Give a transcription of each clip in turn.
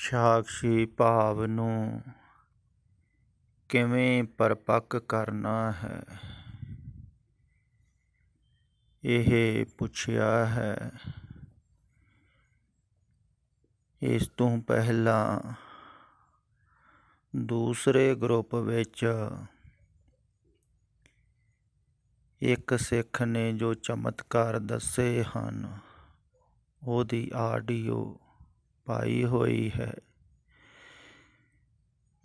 ਸਾਕਸ਼ੀ ਭਾਵ ਨੂੰ ਕਿਵੇਂ ਪਰਪੱਕ ਕਰਨਾ ਹੈ, ਇਹ ਪੁੱਛਿਆ ਹੈ। ਇਸ ਤੋਂ ਪਹਿਲਾਂ ਦੂਸਰੇ ਗਰੁੱਪ ਵਿੱਚ ਇੱਕ ਸਿੱਖ ਨੇ ਜੋ ਚਮਤਕਾਰ ਦੱਸੇ ਹਨ, ਉਹਦੀ ਆਡੀਓ ਪਾਈ ਹੋਈ ਹੈ।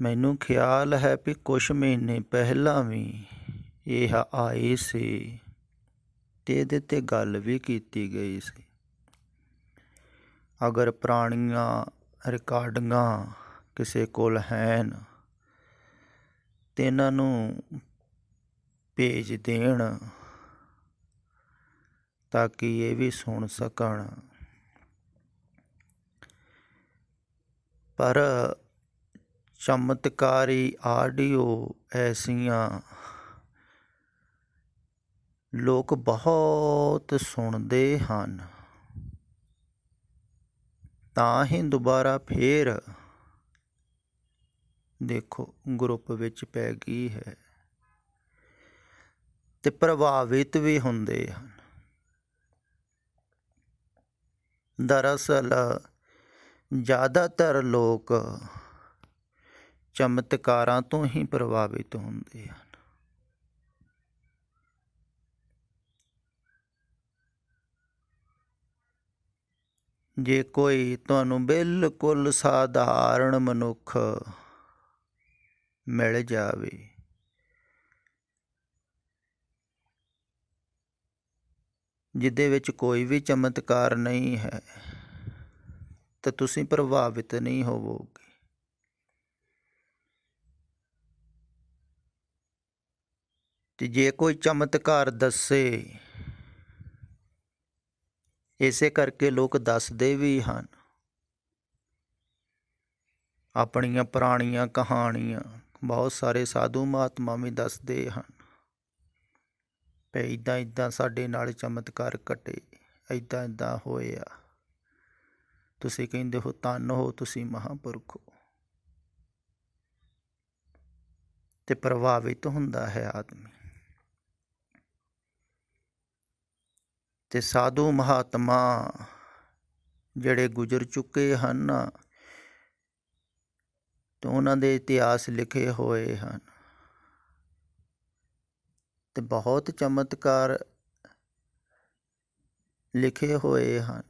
ਮੈਨੂੰ ਖਿਆਲ ਹੈ ਵੀ ਕੁਛ ਮਹੀਨੇ ਪਹਿਲਾਂ ਵੀ ਇਹ ਆਈ ਸੀ ਅਤੇ ਇਹਦੇ 'ਤੇ ਗੱਲ ਵੀ ਕੀਤੀ ਗਈ ਸੀ। ਅਗਰ ਪੁਰਾਣੀਆਂ ਰਿਕਾਰਡਿੰਗਾਂ ਕਿਸੇ ਕੋਲ ਹਨ ਤਾਂ ਇਹਨਾਂ ਨੂੰ ਭੇਜ ਦੇਣ ਤਾਂ ਕਿ ਇਹ ਵੀ ਸੁਣ ਸਕਣ। ਪਰ ਚਮਤਕਾਰੀ ਆਡੀਓ ਐਸੀਆਂ ਲੋਕ ਬਹੁਤ ਸੁਣਦੇ ਹਨ, ਤਾਂ ਹੀ ਦੁਬਾਰਾ ਫੇਰ ਦੇਖੋ ਗਰੁੱਪ ਵਿੱਚ ਪੈ ਗਈ ਹੈ ਤੇ ਪ੍ਰਭਾਵਿਤ ਵੀ ਹੁੰਦੇ ਹਨ। ਦਰਅਸਲ ਜ਼ਿਆਦਾਤਰ ਲੋਕ ਚਮਤਕਾਰਾਂ ਤੋਂ ਹੀ ਪ੍ਰਭਾਵਿਤ ਹੁੰਦੇ ਹਨ। ਜੇ ਕੋਈ ਤੁਹਾਨੂੰ ਬਿਲਕੁਲ ਸਾਧਾਰਨ ਮਨੁੱਖ ਮਿਲ ਜਾਵੇ, ਜਿਹਦੇ ਵਿੱਚ ਕੋਈ ਵੀ ਚਮਤਕਾਰ ਨਹੀਂ ਹੈ, ਤਾਂ ਤੁਸੀਂ ਪ੍ਰਭਾਵਿਤ ਨਹੀਂ ਹੋਵੋਗੇ। ਤੇ ਜੇ ਕੋਈ ਚਮਤਕਾਰ ਦੱਸੇ, ਇਸੇ ਕਰਕੇ ਲੋਕ ਦੱਸਦੇ ਵੀ ਹਨ। ਆਪਣੀਆਂ ਪੁਰਾਣੀਆਂ ਕਹਾਣੀਆਂ ਬਹੁਤ ਸਾਰੇ ਸਾਧੂ ਮਹਾਤਮਾ ਵੀ ਦੱਸਦੇ ਹਨ ਵੀ ਇੱਦਾਂ ਇੱਦਾਂ ਸਾਡੇ ਨਾਲ ਚਮਤਕਾਰ ਘਟੇ, ਇੱਦਾਂ ਇੱਦਾਂ ਹੋਇਆ। ਤੁਸੀਂ ਕਹਿੰਦੇ ਹੋ ਧੰਨ ਹੋ ਤੁਸੀਂ ਮਹਾਂਪੁਰਖ ਹੋ, ਅਤੇ ਪ੍ਰਭਾਵਿਤ ਹੁੰਦਾ ਹੈ ਆਦਮੀ। ਅਤੇ ਸਾਧੂ ਮਹਾਤਮਾ ਜਿਹੜੇ ਗੁਜ਼ਰ ਚੁੱਕੇ ਹਨ ਅਤੇ ਉਹਨਾਂ ਦੇ ਇਤਿਹਾਸ ਲਿਖੇ ਹੋਏ ਹਨ, ਅਤੇ ਬਹੁਤ ਚਮਤਕਾਰ ਲਿਖੇ ਹੋਏ ਹਨ।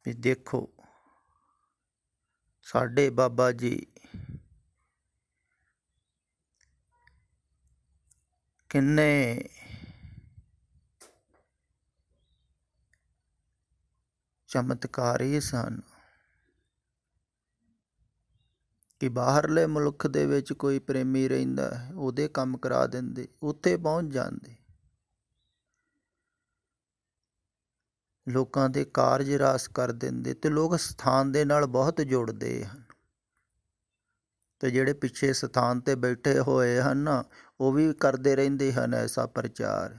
ਵੀ ਦੇਖੋ ਸਾਡੇ ਬਾਬਾ ਜੀ ਕਿੰਨੇ ਚਮਤਕਾਰੀ ਸਨ ਕਿ ਬਾਹਰਲੇ ਮੁਲਕ ਦੇ ਵਿੱਚ ਕੋਈ ਪ੍ਰੇਮੀ ਰਹਿੰਦਾ ਹੈ, ਉਹਦੇ ਕੰਮ ਕਰਾ ਦਿੰਦੇ, ਉੱਥੇ ਪਹੁੰਚ ਜਾਂਦੇ, ਲੋਕਾਂ ਦੇ ਕਾਰਜ ਰਾਸ ਕਰ ਦਿੰਦੇ, ਅਤੇ ਲੋਕ ਸਥਾਨ ਦੇ ਨਾਲ ਬਹੁਤ ਜੁੜਦੇ ਹਨ। ਅਤੇ ਜਿਹੜੇ ਪਿੱਛੇ ਸਥਾਨ ਤੇ ਬੈਠੇ ਹੋਏ ਹਨ ਉਹ ਵੀ ਕਰਦੇ ਰਹਿੰਦੇ ਹਨ ਐਸਾ ਪ੍ਰਚਾਰ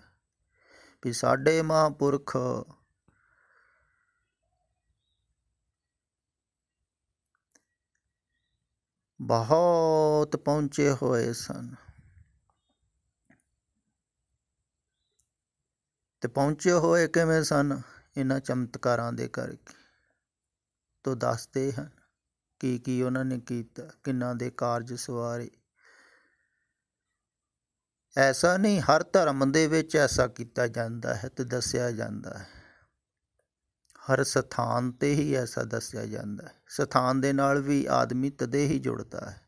ਵੀ ਸਾਡੇ ਮਹਾਂਪੁਰਖ ਬਹੁਤ ਪਹੁੰਚੇ ਹੋਏ ਸਨ। ਅਤੇ ਪਹੁੰਚੇ ਹੋਏ ਕਿਵੇਂ ਸਨ? ਇਹਨਾਂ ਚਮਤਕਾਰਾਂ ਦੇ ਕਰਕੇ। ਤੋਂ ਦੱਸਦੇ ਹਨ ਕੀ ਉਹਨਾਂ ਨੇ ਕੀਤਾ, ਕਿੰਨਾਂ ਦੇ ਕਾਰਜ ਸਵਾਰੇ। ਐਸਾ ਨਹੀਂ, ਹਰ ਧਰਮ ਦੇ ਵਿੱਚ ਐਸਾ ਕੀਤਾ ਜਾਂਦਾ ਹੈ ਅਤੇ ਦੱਸਿਆ ਜਾਂਦਾ ਹੈ। ਹਰ ਸਥਾਨ 'ਤੇ ਹੀ ਐਸਾ ਦੱਸਿਆ ਜਾਂਦਾ ਹੈ। ਸਥਾਨ ਦੇ ਨਾਲ ਵੀ ਆਦਮੀ ਤਦੇ ਹੀ ਜੁੜਦਾ ਹੈ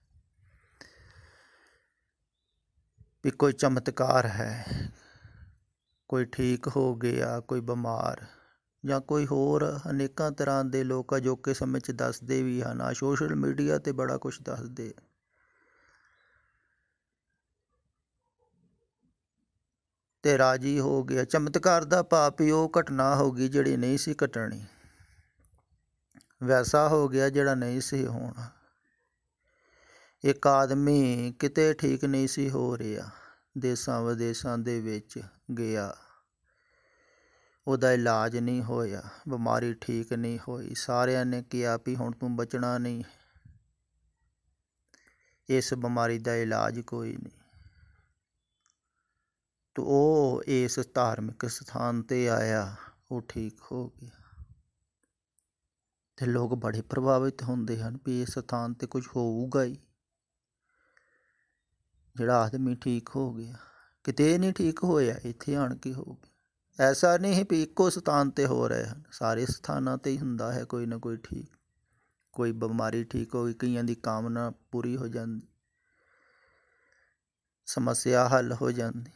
ਵੀ ਕੋਈ ਚਮਤਕਾਰ ਹੈ, ਕੋਈ ਠੀਕ ਹੋ ਗਿਆ, ਕੋਈ ਬਿਮਾਰ, ਜਾਂ ਕੋਈ ਹੋਰ ਅਨੇਕਾਂ ਤਰ੍ਹਾਂ ਦੇ ਲੋਕ ਅਜੋਕੇ ਸਮੇਂ 'ਚ ਦੱਸਦੇ ਵੀ ਹਨ। ਆ ਸੋਸ਼ਲ ਮੀਡੀਆ 'ਤੇ ਬੜਾ ਕੁਛ ਦੱਸਦੇ। ਅਤੇ ਰਾਜੀ ਹੋ ਗਿਆ। ਚਮਤਕਾਰ ਦਾ ਭਾਵ ਵੀ ਉਹ ਘਟਨਾ ਹੋ ਗਈ ਜਿਹੜੀ ਨਹੀਂ ਸੀ ਘਟਣੀ, ਵੈਸਾ ਹੋ ਗਿਆ ਜਿਹੜਾ ਨਹੀਂ ਸੀ ਹੋਣਾ। ਇੱਕ ਆਦਮੀ ਕਿਤੇ ਠੀਕ ਨਹੀਂ ਸੀ ਹੋ ਰਿਹਾ, ਦੇਸਾਂ ਵਿਦੇਸਾਂ ਦੇ ਵਿੱਚ ਗਿਆ, ਉਹਦਾ ਇਲਾਜ ਨਹੀਂ ਹੋਇਆ, ਬਿਮਾਰੀ ਠੀਕ ਨਹੀਂ ਹੋਈ। ਸਾਰਿਆਂ ਨੇ ਕਿਹਾ ਵੀ ਹੁਣ ਤੂੰ ਬਚਣਾ ਨਹੀਂ, ਇਸ ਬਿਮਾਰੀ ਦਾ ਇਲਾਜ ਕੋਈ ਨਹੀਂ। ਤੇ ਉਹ ਇਸ ਧਾਰਮਿਕ ਸਥਾਨ 'ਤੇ ਆਇਆ, ਉਹ ਠੀਕ ਹੋ ਗਿਆ। ਅਤੇ ਲੋਕ ਬੜੇ ਪ੍ਰਭਾਵਿਤ ਹੁੰਦੇ ਹਨ ਵੀ ਇਸ ਸਥਾਨ 'ਤੇ ਕੁਝ ਹੋਊਗਾ ਹੀ। ਜਿਹੜਾ ਆਦਮੀ ਠੀਕ ਹੋ ਗਿਆ, ਕਿਤੇ ਨਹੀਂ ਠੀਕ ਹੋਇਆ, ਇੱਥੇ ਆਣ ਕੇ ਹੋ ਗਿਆ। ਐਸਾ ਨਹੀਂ ਵੀ ਇੱਕੋ ਸਥਾਨ 'ਤੇ ਹੋ ਰਹੇ ਹਨ, ਸਾਰੇ ਸਥਾਨਾਂ 'ਤੇ ਹੀ ਹੁੰਦਾ ਹੈ ਕੋਈ ਨਾ ਕੋਈ ਠੀਕ। ਕੋਈ ਬਿਮਾਰੀ ਠੀਕ ਹੋ ਗਈ, ਕਈਆਂ ਦੀ ਕਾਮਨਾ ਪੂਰੀ ਹੋ ਜਾਂਦੀ, ਸਮੱਸਿਆ ਹੱਲ ਹੋ ਜਾਂਦੀ।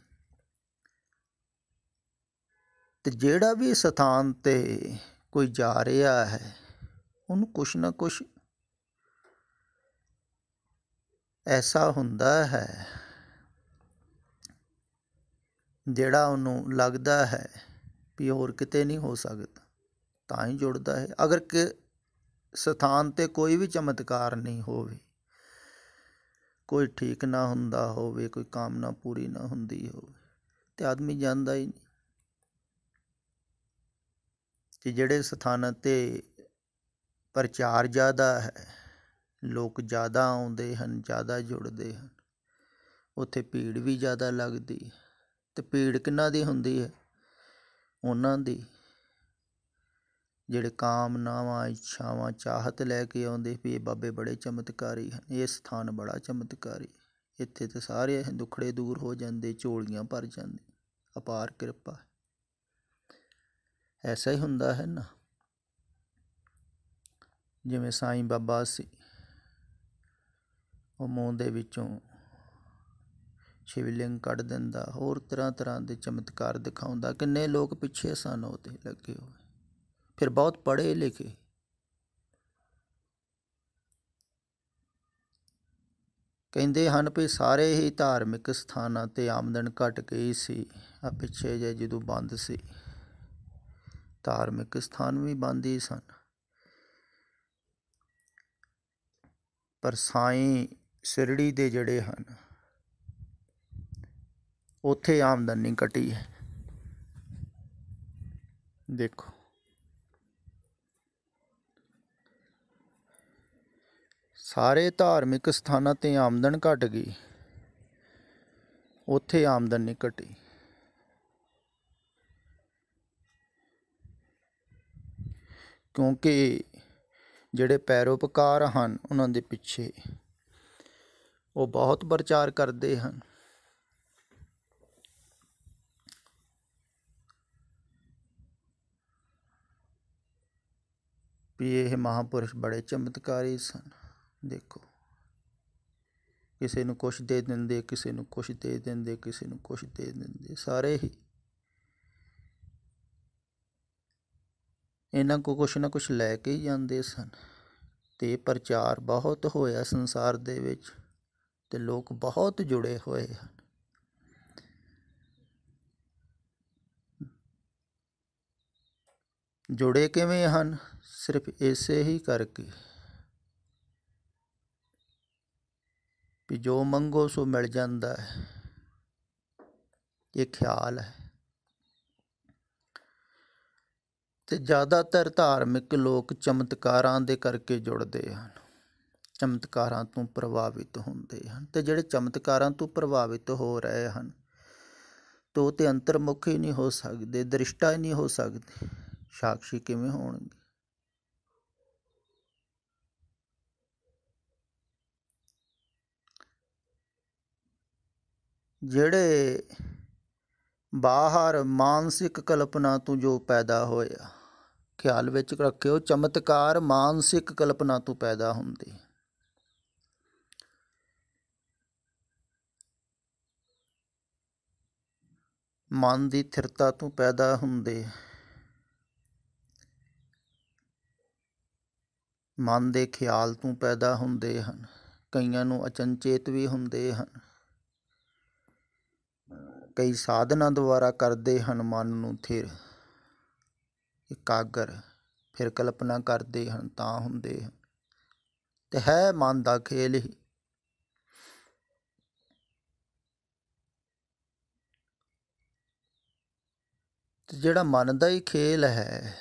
ਅਤੇ ਜਿਹੜਾ ਵੀ ਸਥਾਨ 'ਤੇ ਕੋਈ ਜਾ ਰਿਹਾ ਹੈ, ਉਹਨੂੰ ਕੁਛ ਨਾ ਕੁਛ ਐਸਾ ਹੁੰਦਾ ਹੈ ਜਿਹੜਾ ਉਹਨੂੰ ਲੱਗਦਾ ਹੈ ਵੀ ਹੋਰ ਕਿਤੇ ਨਹੀਂ ਹੋ ਸਕਦਾ, ਤਾਂ ਹੀ ਜੁੜਦਾ ਹੈ। ਅਗਰ ਕਿ ਸਥਾਨ 'ਤੇ ਕੋਈ ਵੀ ਚਮਤਕਾਰ ਨਹੀਂ ਹੋਵੇ, ਕੋਈ ਠੀਕ ਨਾ ਹੁੰਦਾ ਹੋਵੇ, ਕੋਈ ਕਾਮਨਾ ਪੂਰੀ ਨਾ ਹੁੰਦੀ ਹੋਵੇ, ਅਤੇ ਆਦਮੀ ਜਾਂਦਾ ਹੀ ਨਹੀਂ। ਅਤੇ ਜਿਹੜੇ ਸਥਾਨਾਂ 'ਤੇ ਪ੍ਰਚਾਰ ਜ਼ਿਆਦਾ ਹੈ, ਲੋਕ ਜ਼ਿਆਦਾ ਆਉਂਦੇ ਹਨ, ਜ਼ਿਆਦਾ ਜੁੜਦੇ ਹਨ, ਉੱਥੇ ਭੀੜ ਵੀ ਜ਼ਿਆਦਾ ਲੱਗਦੀ ਹੈ। ਅਤੇ ਭੀੜ ਕਿਹਨਾਂ ਦੀ ਹੁੰਦੀ ਹੈ? ਉਹਨਾਂ ਦੀ ਜਿਹੜੇ ਕਾਮਨਾਵਾਂ, ਇੱਛਾਵਾਂ, ਚਾਹਤ ਲੈ ਕੇ ਆਉਂਦੇ ਵੀ ਇਹ ਬਾਬੇ ਬੜੇ ਚਮਤਕਾਰੀ ਹਨ, ਇਹ ਸਥਾਨ ਬੜਾ ਚਮਤਕਾਰੀ, ਇੱਥੇ ਤਾਂ ਸਾਰੇ ਦੁੱਖੜੇ ਦੂਰ ਹੋ ਜਾਂਦੇ, ਝੋਲੀਆਂ ਭਰ ਜਾਂਦੀਆਂ, ਅਪਾਰ ਕਿਰਪਾ। ਐਸਾ ਹੀ ਹੁੰਦਾ ਹੈ ਨਾ। ਜਿਵੇਂ ਸਾਈਂ ਬਾਬਾ ਸੀ, ਉਹ ਮੂੰਹ ਦੇ ਵਿੱਚੋਂ ਸ਼ਿਵਲਿੰਗ ਕੱਢ ਦਿੰਦਾ, ਹੋਰ ਤਰ੍ਹਾਂ ਤਰ੍ਹਾਂ ਦੇ ਚਮਤਕਾਰ ਦਿਖਾਉਂਦਾ। ਕਿੰਨੇ ਲੋਕ ਪਿੱਛੇ ਸਨ ਉਹਦੇ ਲੱਗੇ ਹੋਏ, ਫਿਰ ਬਹੁਤ ਪੜ੍ਹੇ ਲਿਖੇ। ਕਹਿੰਦੇ ਹਨ ਵੀ ਸਾਰੇ ਹੀ ਧਾਰਮਿਕ ਸਥਾਨਾਂ 'ਤੇ ਆਮਦਨ ਘਟ ਗਈ ਸੀ। ਆ ਪਿੱਛੇ ਜਿਹੇ ਜਦੋਂ ਬੰਦ ਸੀ, ਧਾਰਮਿਕ ਸਥਾਨ ਵੀ ਬੰਦ ਹੀ ਸਨ, ਪਰ ਸਾਈਂ ਸਿਰੜੀ ਦੇ ਜਿਹੜੇ ਹਨ, ਉੱਥੇ ਆਮਦਨ ਨਹੀਂ ਘਟੀ ਹੈ। ਦੇਖੋ, ਸਾਰੇ ਧਾਰਮਿਕ ਸਥਾਨਾਂ 'ਤੇ ਆਮਦਨ ਘਟ ਗਈ, ਉੱਥੇ ਆਮਦਨ ਨਹੀਂ ਘਟੀ। ਕਿਉਂਕਿ ਜਿਹੜੇ ਪੈਰੋਪਕਾਰ ਹਨ, ਉਹਨਾਂ ਦੇ ਪਿੱਛੇ ਉਹ ਬਹੁਤ ਪ੍ਰਚਾਰ ਕਰਦੇ ਹਨ ਵੀ ਇਹ ਮਹਾਂਪੁਰਸ਼ ਬੜੇ ਚਮਤਕਾਰੀ ਸਨ। ਦੇਖੋ, ਕਿਸੇ ਨੂੰ ਕੁਛ ਦੇ ਦਿੰਦੇ, ਕਿਸੇ ਨੂੰ ਕੁਛ ਦੇ ਦਿੰਦੇ, ਕਿਸੇ ਨੂੰ ਕੁਛ ਦੇ ਦਿੰਦੇ, ਸਾਰੇ ਹੀ ਇਹਨਾਂ ਕੋਲ ਕੁਛ ਨਾ ਕੁਛ ਲੈ ਕੇ ਹੀ ਜਾਂਦੇ ਸਨ। ਅਤੇ ਪ੍ਰਚਾਰ ਬਹੁਤ ਹੋਇਆ ਸੰਸਾਰ ਦੇ ਵਿੱਚ, ਅਤੇ ਲੋਕ ਬਹੁਤ ਜੁੜੇ ਹੋਏ ਹਨ। ਜੁੜੇ ਕਿਵੇਂ ਹਨ? ਸਿਰਫ ਇਸੇ ਹੀ ਕਰਕੇ ਵੀ ਜੋ ਮੰਗੋ ਸੋ ਮਿਲ ਜਾਂਦਾ ਹੈ, ਇਹ ਖਿਆਲ ਹੈ। ਅਤੇ ਜ਼ਿਆਦਾਤਰ ਧਾਰਮਿਕ ਲੋਕ ਚਮਤਕਾਰਾਂ ਦੇ ਕਰਕੇ ਜੁੜਦੇ ਹਨ, ਚਮਤਕਾਰਾਂ ਤੋਂ ਪ੍ਰਭਾਵਿਤ ਹੁੰਦੇ ਹਨ। ਅਤੇ ਜਿਹੜੇ ਚਮਤਕਾਰਾਂ ਤੋਂ ਪ੍ਰਭਾਵਿਤ ਹੋ ਰਹੇ ਹਨ, ਤਾਂ ਉਹ ਤਾਂ ਅੰਤਰਮੁਖ ਹੀ ਨਹੀਂ ਹੋ ਸਕਦੇ, ਦ੍ਰਿਸ਼ਟਾ ਹੀ ਨਹੀਂ ਹੋ ਸਕਦੇ, ਸਾਕਸ਼ੀ ਕਿਵੇਂ ਹੋਣਗੇ? ਜਿਹੜੇ ਬਾਹਰ ਮਾਨਸਿਕ ਕਲਪਨਾ ਤੋਂ ਜੋ ਪੈਦਾ ਹੋਇਆ, ਖਿਆਲ ਵਿੱਚ ਰੱਖਿਓ, ਚਮਤਕਾਰ ਮਾਨਸਿਕ ਕਲਪਨਾ ਤੋਂ ਪੈਦਾ ਹੁੰਦੇ, ਮਨ ਦੀ ਥਿਰਤਾ ਤੋਂ ਪੈਦਾ ਹੁੰਦੇ, ਮਨ ਦੇ ਖਿਆਲ ਤੋਂ ਪੈਦਾ ਹੁੰਦੇ ਹਨ। ਕਈਆਂ ਨੂੰ ਅਚਨਚੇਤ ਵੀ ਹੁੰਦੇ ਹਨ, ਕਈ ਸਾਧਨਾ ਦੁਆਰਾ ਕਰਦੇ ਹਨ ਮਨ ਨੂੰ ਥਿਰ, ਇਕਾਗਰ, ਫਿਰ ਕਲਪਨਾ ਕਰਦੇ ਹਨ ਤਾਂ ਹੁੰਦੇ ਹਨ। ਅਤੇ ਹੈ ਮਨ ਦਾ ਖੇਲ ਹੀ। ਤੇ ਜਿਹੜਾ ਮਨ ਦਾ ਹੀ ਖੇਲ ਹੈ,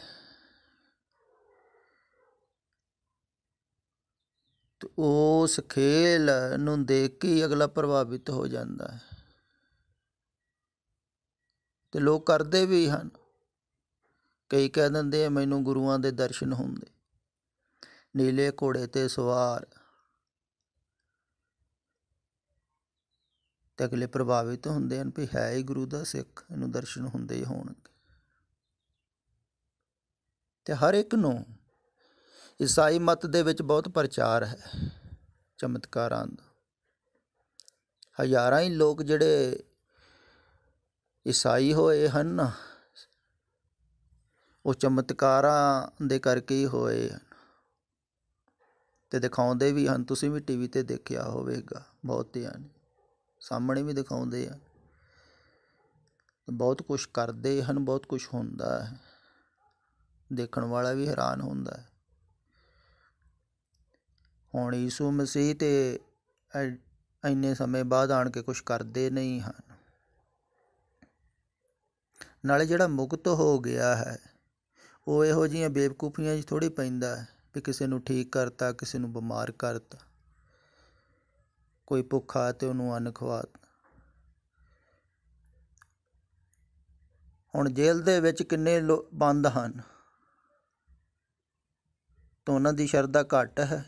ਤੇ ਉਸ ਖੇਲ ਨੂੰ ਦੇਖ ਕੇ ਹੀ ਅਗਲਾ ਪ੍ਰਭਾਵਿਤ ਹੋ ਜਾਂਦਾ ਹੈ। ਤੇ ਲੋਕ ਕਰਦੇ ਵੀ ਹਨ। ਕਈ ਕਹਿ ਦਿੰਦੇ ਆ ਮੈਨੂੰ ਗੁਰੂਆਂ ਦੇ ਦਰਸ਼ਨ ਹੁੰਦੇ, ਨੀਲੇ ਘੋੜੇ ਤੇ ਸਵਾਰ, ਤੇ ਅਗਲੇ ਪ੍ਰਭਾਵਿਤ ਹੁੰਦੇ ਹਨ ਵੀ ਹੈ ਹੀ ਗੁਰੂ ਦਾ ਸਿੱਖ, ਇਹਨੂੰ ਦਰਸ਼ਨ ਹੁੰਦੇ ਹੀ ਹੋਣਗੇ। ਤੇ ਹਰ ਇੱਕ ਨੂੰ ਈਸਾਈ ਮਤ ਦੇ ਵਿੱਚ ਬਹੁਤ ਪ੍ਰਚਾਰ ਹੈ ਚਮਤਕਾਰਾਂ ਦਾ। ਹਜ਼ਾਰਾਂ ਹੀ ਲੋਕ ਜਿਹੜੇ ਈਸਾਈ ਹੋਏ ਹਨ ਨਾ, ਉਹ ਚਮਤਕਾਰਾਂ ਦੇ ਕਰਕੇ ਹੀ ਹੋਏ ਹਨ। ਤੇ ਦਿਖਾਉਂਦੇ ਵੀ ਹਨ, ਤੁਸੀਂ ਵੀ ਟੀਵੀ ਤੇ ਦੇਖਿਆ ਹੋਵੇਗਾ, ਬਹੁਤਿਆਂ ਨੇ ਸਾਹਮਣੇ ਵੀ ਦਿਖਾਉਂਦੇ ਆ। ਬਹੁਤ ਕੁਛ ਕਰਦੇ ਹਨ, ਬਹੁਤ ਕੁਛ ਹੁੰਦਾ ਹੈ, ਦੇਖਣ ਵਾਲਾ ਵੀ ਹੈਰਾਨ ਹੁੰਦਾ ਹੈ। ਹੁਣ ਯਿਸੂ ਮਸੀਹ ਤੇ ਇੰਨੇ ਸਮੇਂ ਬਾਅਦ ਆਣ ਕੇ ਕੁਛ ਕਰਦੇ ਨਹੀਂ ਹਨ। ਨਾਲੇ ਜਿਹੜਾ ਮੁਕਤ ਹੋ ਗਿਆ ਹੈ ਉਹ ਇਹੋ ਜਿਹੀਆਂ ਬੇਵਕੂਫੀਆਂ 'ਚ ਥੋੜ੍ਹੀ ਪੈਂਦਾ ਹੈ ਵੀ ਕਿਸੇ ਨੂੰ ਠੀਕ ਕਰਤਾ, ਕਿਸੇ ਨੂੰ ਬਿਮਾਰ ਕਰਤਾ, ਕੋਈ ਭੁੱਖਾ ਤੇ ਉਹਨੂੰ ਅੰਨ ਖਵਾਤਾ। ਹੁਣ ਜੇਲ੍ਹ ਦੇ ਵਿੱਚ ਕਿੰਨੇ ਬੰਦ ਹਨ, ਤਾਂ ਉਹਨਾਂ ਦੀ ਸ਼ਰਧਾ ਘੱਟ ਹੈ।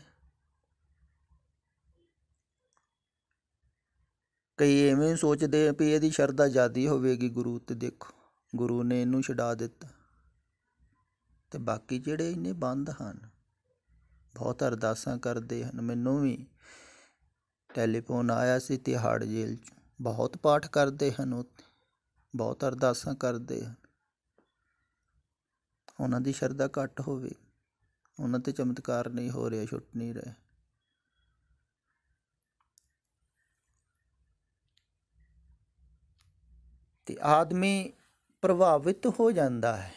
ਕਈ ਐਵੇਂ ਸੋਚਦੇ ਆ ਵੀ ਇਹਦੀ ਸ਼ਰਧਾ ਜ਼ਿਆਦਾ ਹੋਵੇਗੀ ਗੁਰੂ ਤੇ, ਦੇਖੋ ਗੁਰੂ ਨੇ ਇਹਨੂੰ ਛੁਡਾ ਦਿੱਤਾ। ਤੇ ਬਾਕੀ ਜਿਹੜੇ ਇੰਨੇ ਬੰਦ ਹਨ, ਬਹੁਤ ਅਰਦਾਸਾਂ ਕਰਦੇ ਹਨ। ਮੈਨੂੰ ਵੀ ਟੈਲੀਫੋਨ ਆਇਆ ਸੀ ਤਿਹਾੜ ਜੇਲ੍ਹ 'ਚ, ਬਹੁਤ ਪਾਠ ਕਰਦੇ ਹਨ ਉੱਥੇ, ਬਹੁਤ ਅਰਦਾਸਾਂ ਕਰਦੇ ਹਨ। ਉਹਨਾਂ ਦੀ ਸ਼ਰਧਾ ਘੱਟ ਹੋਵੇ, ਉਹਨਾਂ 'ਤੇ ਚਮਤਕਾਰ ਨਹੀਂ ਹੋ ਰਿਹਾ, ਛੁੱਟ ਨਹੀਂ ਰਹੇ। ਤੇ ਆਦਮੀ ਪ੍ਰਭਾਵਿਤ ਹੋ ਜਾਂਦਾ ਹੈ।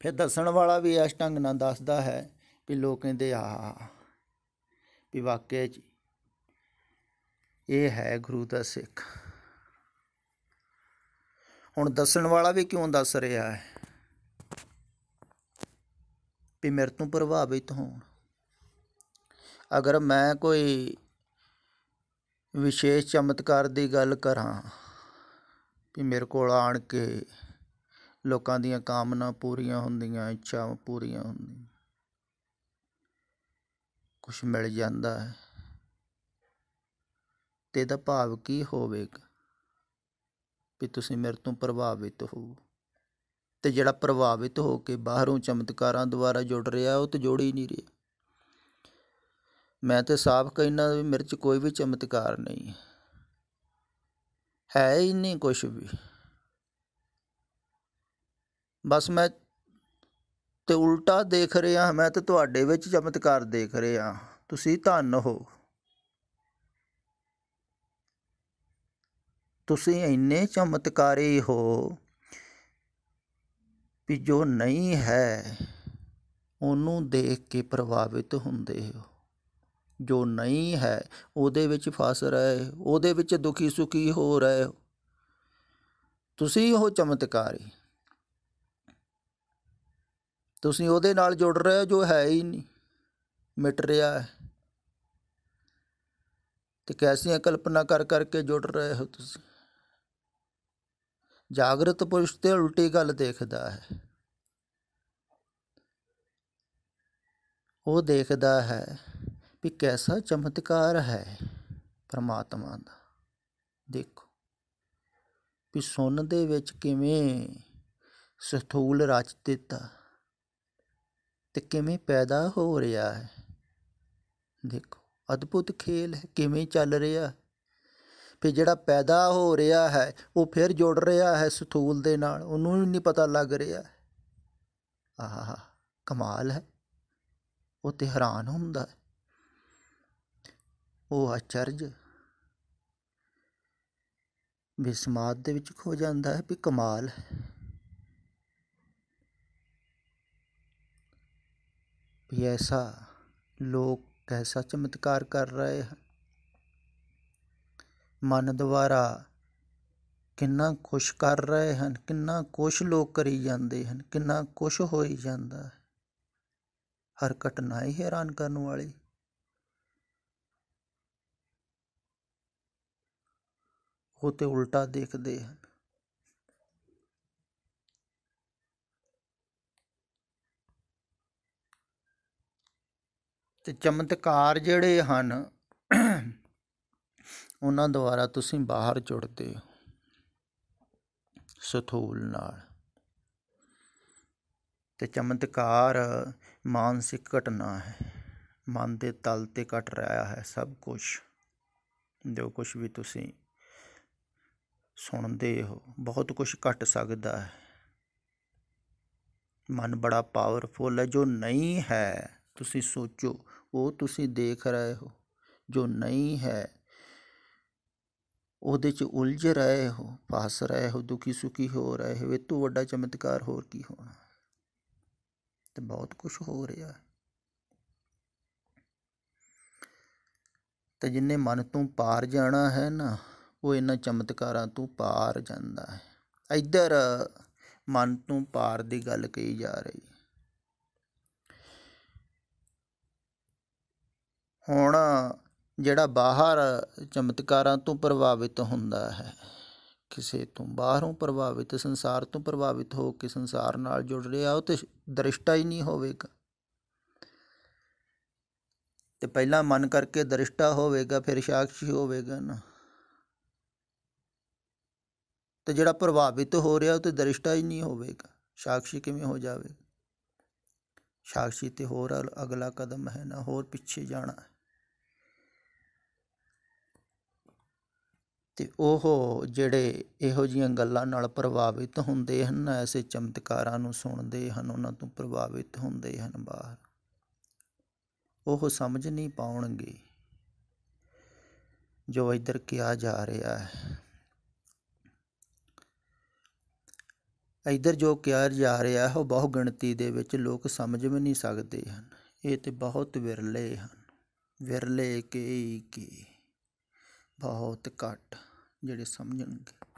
ਫਿਰ ਦੱਸਣ ਵਾਲਾ ਵੀ ਇਸ ਢੰਗ ਨਾਲ ਦੱਸਦਾ ਹੈ ਵੀ ਲੋਕ ਕਹਿੰਦੇ ਆ ਵੀ ਵਾਕਿਆ 'ਚ ਇਹ ਹੈ ਗੁਰੂ ਦਾ ਸਿੱਖ। ਹੁਣ ਦੱਸਣ ਵਾਲਾ ਵੀ ਕਿਉਂ ਦੱਸ ਰਿਹਾ ਹੈ ਵੀ ਮੇਰੇ ਤੋਂ ਪ੍ਰਭਾਵਿਤ ਹੋਣ। ਅਗਰ ਮੈਂ ਕੋਈ ਵਿਸ਼ੇਸ਼ ਚਮਤਕਾਰ ਦੀ ਗੱਲ ਕਰਾਂ ਵੀ ਮੇਰੇ ਕੋਲ ਆਣ ਕੇ ਲੋਕਾਂ ਦੀਆਂ ਕਾਮਨਾ ਪੂਰੀਆਂ ਹੁੰਦੀਆਂ, ਇੱਛਾਵਾਂ ਪੂਰੀਆਂ ਹੁੰਦੀਆਂ, ਕੁਛ ਮਿਲ ਜਾਂਦਾ ਹੈ, ਤੇ ਇਹਦਾ ਭਾਵ ਕੀ ਹੋਵੇਗਾ ਵੀ ਤੁਸੀਂ ਮੇਰੇ ਤੋਂ ਪ੍ਰਭਾਵਿਤ ਹੋ। ਤੇ ਜਿਹੜਾ ਪ੍ਰਭਾਵਿਤ ਹੋ ਕੇ ਬਾਹਰੋਂ ਚਮਤਕਾਰਾਂ ਦੁਆਰਾ ਜੁੜ ਰਿਹਾ, ਉਹ ਤਾਂ ਜੁੜ ਹੀ ਨਹੀਂ ਰਿਹਾ। ਮੈਂ ਤਾਂ ਸਾਫ਼ ਕਹਿਣਾ ਵੀ ਮੇਰੇ 'ਚ ਕੋਈ ਵੀ ਚਮਤਕਾਰ ਨਹੀਂ ਹੈ ਹੀ ਨਹੀਂ ਕੁਛ ਵੀ। ਬਸ ਮੈਂ ਤੇ ਉਲਟਾ ਦੇਖ ਰਿਹਾ, ਮੈਂ ਤਾਂ ਤੁਹਾਡੇ ਵਿੱਚ ਚਮਤਕਾਰ ਦੇਖ ਰਿਹਾ। ਤੁਸੀਂ ਧੰਨ ਹੋ, ਤੁਸੀਂ ਇੰਨੇ ਚਮਤਕਾਰੀ ਹੋ ਵੀ ਜੋ ਨਹੀਂ ਹੈ ਉਹਨੂੰ ਦੇਖ ਕੇ ਪ੍ਰਭਾਵਿਤ ਹੁੰਦੇ ਹੋ। ਜੋ ਨਹੀਂ ਹੈ ਉਹਦੇ ਵਿੱਚ ਫਸ ਰਹੇ, ਉਹਦੇ ਵਿੱਚ ਦੁਖੀ ਸੁਖੀ ਹੋ ਰਹੇ ਹੋ। ਤੁਸੀਂ ਉਹ ਚਮਤਕਾਰੀ, ਤੁਸੀਂ ਉਹਦੇ ਨਾਲ ਜੁੜ ਰਹੇ ਹੋ ਜੋ ਹੈ ਹੀ ਨਹੀਂ, ਮਿਟ ਰਿਹਾ ਹੈ। ਤੇ ਕੈਸੀਆਂ ਕਲਪਨਾ ਕਰ ਕਰਕੇ ਜੁੜ ਰਹੇ ਹੋ ਤੁਸੀਂ। ਜਾਗਰਤ ਪੁਰਸ਼ ਤੇ ਉਲਟੀ ਗੱਲ ਦੇਖਦਾ ਹੈ। ਉਹ ਦੇਖਦਾ ਹੈ ਵੀ ਕੈਸਾ ਚਮਤਕਾਰ ਹੈ ਪਰਮਾਤਮਾ ਦਾ। ਦੇਖੋ ਵੀ ਸੁੰਨ ਦੇ ਵਿੱਚ ਕਿਵੇਂ ਸਥੂਲ ਰਚ ਦਿੱਤਾ ਤੇ ਕਿਵੇਂ ਪੈਦਾ ਹੋ ਰਿਹਾ ਹੈ। ਦੇਖੋ ਅਦਭੁਤ ਖੇਲ ਹੈ, ਕਿਵੇਂ ਚੱਲ ਰਿਹਾ। ਫਿਰ ਜਿਹੜਾ ਪੈਦਾ ਹੋ ਰਿਹਾ ਹੈ ਉਹ ਫਿਰ ਜੁੜ ਰਿਹਾ ਹੈ ਸਥੂਲ ਦੇ ਨਾਲ, ਉਹਨੂੰ ਵੀ ਨਹੀਂ ਪਤਾ ਲੱਗ ਰਿਹਾ। ਆਹ ਕਮਾਲ ਹੈ। ਉਹ ਤੇ ਹੈਰਾਨ ਹੁੰਦਾ, ਉਹ ਅਚਰਜ ਵੀ ਸਮਾਧ ਦੇ ਵਿੱਚ ਖੋ ਜਾਂਦਾ ਹੈ ਵੀ ਕਮਾਲ ਹੈ। ਵੀ ਐਸਾ ਲੋਕ ਕੈਸਾ ਚਮਤਕਾਰ ਕਰ ਰਹੇ ਹਨ। ਮਨ ਦੁਆਰਾ ਕਿੰਨਾ ਕੁਛ ਕਰ ਰਹੇ ਹਨ, ਕਿੰਨਾ ਕੁਛ ਲੋਕ ਕਰੀ ਜਾਂਦੇ ਹਨ, ਕਿੰਨਾ ਕੁਛ ਹੋਈ ਜਾਂਦਾ ਹੈ। ਹਰ ਘਟਨਾ ਹੀ ਹੈਰਾਨ ਕਰਨ ਵਾਲੀ। ਉਹ ਤੇ ਉਲਟਾ ਦੇਖਦੇ ਹਨ। ਤੇ ਚਮਤਕਾਰ ਜਿਹੜੇ ਹਨ ਉਹਨਾਂ ਦੁਆਰਾ ਤੁਸੀਂ ਬਾਹਰ ਜੁੜਦੇ ਹੋ ਸਥੂਲ ਨਾਲ। ਤੇ ਚਮਤਕਾਰ ਮਾਨਸਿਕ ਘਟਨਾ ਹੈ, ਮਨ ਦੇ ਤਲ ਤੇ ਘਟ ਰਿਹਾ ਹੈ ਸਭ ਕੁਛ। ਜੋ ਕੁਛ ਵੀ ਤੁਸੀਂ ਸੁਣਦੇ ਹੋ, ਬਹੁਤ ਕੁਛ ਘਟ ਸਕਦਾ ਹੈ। ਮਨ ਬੜਾ ਪਾਵਰਫੁੱਲ ਹੈ। ਜੋ ਨਹੀਂ ਹੈ ਤੁਸੀਂ ਸੋਚੋ, ਉਹ ਤੁਸੀਂ ਦੇਖ ਰਹੇ ਹੋ। ਜੋ ਨਹੀਂ ਹੈ ਉਹਦੇ 'ਚ ਉਲਝ ਰਹੇ ਹੋ, ਫਸ ਰਹੇ ਹੋ, ਦੁਖੀ ਸੁਖੀ ਹੋ ਰਹੇ ਹੋ। ਇਹ ਤੋਂ ਵੱਡਾ ਚਮਤਕਾਰ ਹੋਰ ਕੀ ਹੋਣਾ। ਤੇ ਬਹੁਤ ਕੁਛ ਹੋ ਰਿਹਾ। ਤੇ ਜਿੰਨੇ ਮਨ ਤੋਂ ਪਾਰ ਜਾਣਾ ਹੈ ਨਾ, ਉਹ ਇਹਨਾਂ ਚਮਤਕਾਰਾਂ ਤੋਂ ਪਾਰ ਜਾਂਦਾ ਹੈ। ਇੱਧਰ ਮਨ ਤੋਂ ਪਾਰ ਦੀ ਗੱਲ ਕਹੀ ਜਾ ਰਹੀ। ਹੁਣ ਜਿਹੜਾ ਬਾਹਰ ਚਮਤਕਾਰਾਂ ਤੋਂ ਪ੍ਰਭਾਵਿਤ ਹੁੰਦਾ ਹੈ, ਕਿਸੇ ਤੋਂ ਬਾਹਰੋਂ ਪ੍ਰਭਾਵਿਤ, ਸੰਸਾਰ ਤੋਂ ਪ੍ਰਭਾਵਿਤ ਹੋ ਕੇ ਸੰਸਾਰ ਨਾਲ ਜੁੜ ਰਿਹਾ, ਉਹ ਤੇ ਦ੍ਰਿਸ਼ਟਾ ਹੀ ਨਹੀਂ ਹੋਵੇਗਾ। ਤੇ ਪਹਿਲਾਂ ਮਨ ਕਰਕੇ ਦ੍ਰਿਸ਼ਟਾ ਹੋਵੇਗਾ, ਫਿਰ ਸਾਕਸ਼ੀ ਹੋਵੇਗਾ ਨਾ। ਤੇ ਜਿਹੜਾ ਪ੍ਰਭਾਵਿਤ ਹੋ ਰਿਹਾ ਉਹ ਤੇ ਦ੍ਰਿਸ਼ਟਾ ਹੀ ਨਹੀਂ ਹੋਵੇਗਾ, ਸਾਕਸ਼ੀ ਕਿਵੇਂ ਹੋ ਜਾਵੇਗਾ। ਸਾਕਸ਼ੀ ਤੇ ਹੋਰ ਅਗਲਾ ਕਦਮ ਹੈ ਨਾ, ਹੋਰ ਪਿੱਛੇ ਜਾਣਾ। ਤੇ ਉਹ ਜਿਹੜੇ ਇਹੋ ਜਿਹੀਆਂ ਗੱਲਾਂ ਨਾਲ ਪ੍ਰਭਾਵਿਤ ਹੁੰਦੇ ਹਨ, ਐਸੇ ਚਮਤਕਾਰਾਂ ਨੂੰ ਸੁਣਦੇ ਹਨ, ਉਹਨਾਂ ਤੋਂ ਪ੍ਰਭਾਵਿਤ ਹੁੰਦੇ ਹਨ ਬਾਹਰ, ਉਹ ਸਮਝ ਨਹੀਂ ਪਾਉਣਗੇ ਜੋ ਇੱਧਰ ਕਿਹਾ ਜਾ ਰਿਹਾ ਹੈ। ਇੱਧਰ ਜੋ ਕਿਹਾ ਜਾ ਰਿਹਾ ਹੈ ਉਹ ਬਹੁ ਗਿਣਤੀ ਦੇ ਵਿੱਚ ਲੋਕ ਸਮਝ ਵੀ ਨਹੀਂ ਸਕਦੇ ਹਨ। ਇਹ ਤੇ ਬਹੁਤ ਵਿਰਲੇ ਹਨ, ਵਿਰਲੇ ਕੀ ਬਹੁਤ ਘੱਟ ਜਿਹੜੇ ਸਮਝਣਗੇ।